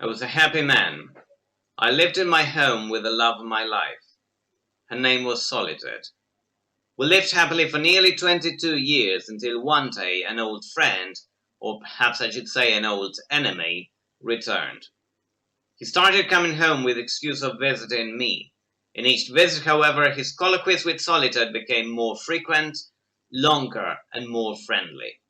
I was a happy man. I lived in my home with the love of my life. Her name was Solitude. We lived happily for nearly 22 years until one day an old friend, or perhaps I should say an old enemy, returned. He started coming home with the excuse of visiting me. In each visit, however, his colloquies with Solitude became more frequent, longer, and more friendly.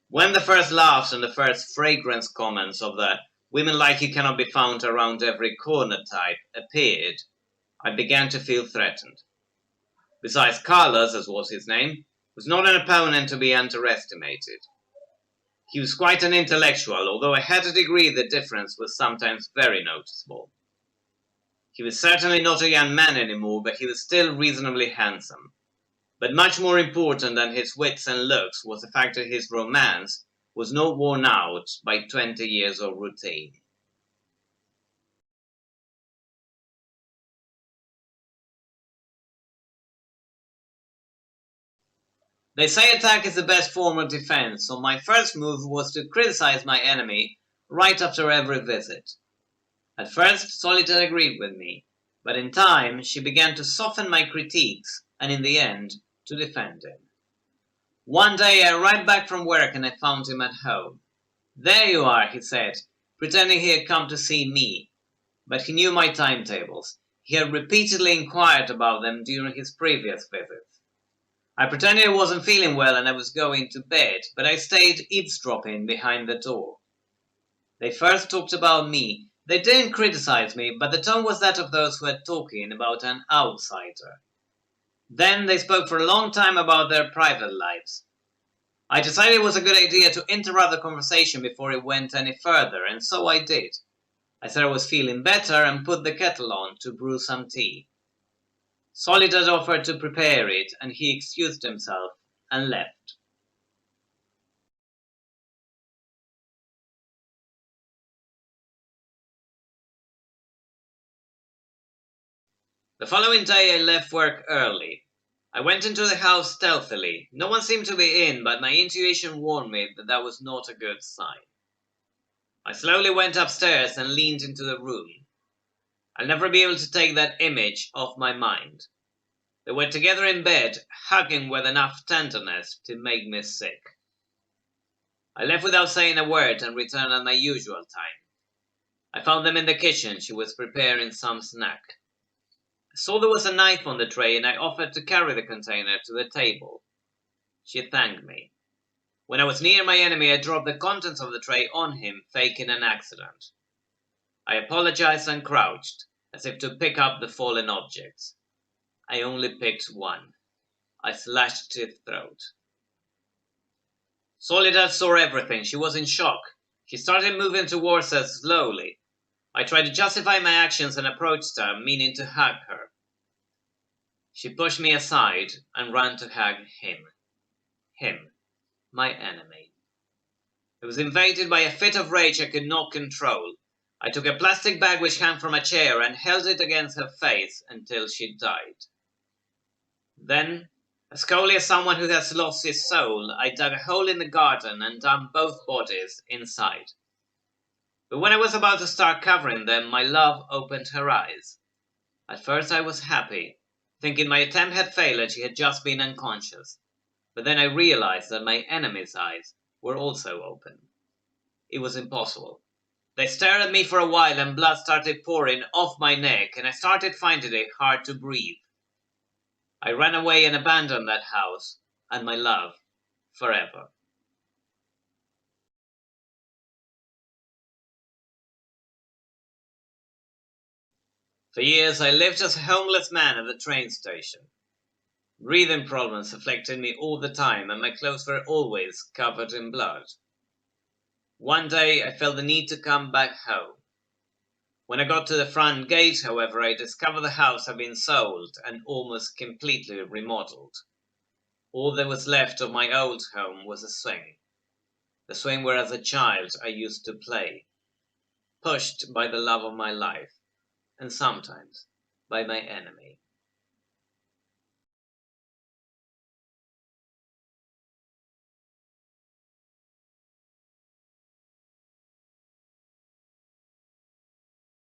When the first laughs and the first fragrance comments of the "women like you cannot be found around every corner" type appeared, I began to feel threatened. Besides, Carlos, as was his name, was not an opponent to be underestimated. He was quite an intellectual, although I had to agree the difference was sometimes very noticeable. He was certainly not a young man anymore, but he was still reasonably handsome. But much more important than his wits and looks was the fact that his romance was not worn out by 20 years of routine. They say attack is the best form of defense, so my first move was to criticize my enemy right after every visit. At first, Solitaire agreed with me, but in time she began to soften my critiques and in the end to defend him. One day I arrived back from work and I found him at home. "There you are," he said, pretending he had come to see me, but he knew my timetables. He had repeatedly inquired about them during his previous visits. I pretended I wasn't feeling well and I was going to bed, but I stayed eavesdropping behind the door. They first talked about me. They didn't criticize me, but the tone was that of those who are talking about an outsider. Then they spoke for a long time about their private lives. I decided it was a good idea to interrupt the conversation before it went any further, and so I did. I said I was feeling better and put the kettle on to brew some tea. Solitude offered to prepare it, and he excused himself and left. The following day I left work early. I went into the house stealthily. No one seemed to be in, but my intuition warned me that that was not a good sign. I slowly went upstairs and leaned into the room. I'll never be able to take that image off my mind. They were together in bed, hugging with enough tenderness to make me sick. I left without saying a word and returned at my usual time. I found them in the kitchen. She was preparing some snack. I saw there was a knife on the tray and I offered to carry the container to the table. She thanked me. When I was near my enemy, I dropped the contents of the tray on him, faking an accident. I apologized and crouched, as if to pick up the fallen objects. I only picked one. I slashed his throat. Soledad saw everything. She was in shock. She started moving towards us slowly. I tried to justify my actions and approached her, meaning to hug her. She pushed me aside and ran to hug him. Him, my enemy. I was invaded by a fit of rage I could not control. I took a plastic bag which hung from a chair and held it against her face until she died. Then, as coldly as someone who has lost his soul, I dug a hole in the garden and dumped both bodies inside. But when I was about to start covering them, my love opened her eyes. At first I was happy, thinking my attempt had failed and she had just been unconscious. But then I realized that my enemy's eyes were also open. It was impossible. They stared at me for a while and blood started pouring off my neck and I started finding it hard to breathe. I ran away and abandoned that house and my love forever. For years I lived as a homeless man at the train station. Breathing problems afflicted me all the time and my clothes were always covered in blood. One day I felt the need to come back home. When I got to the front gate, however, I discovered the house had been sold and almost completely remodeled. All that was left of my old home was a swing. The swing where as a child I used to play, pushed by the love of my life, and sometimes by my enemy.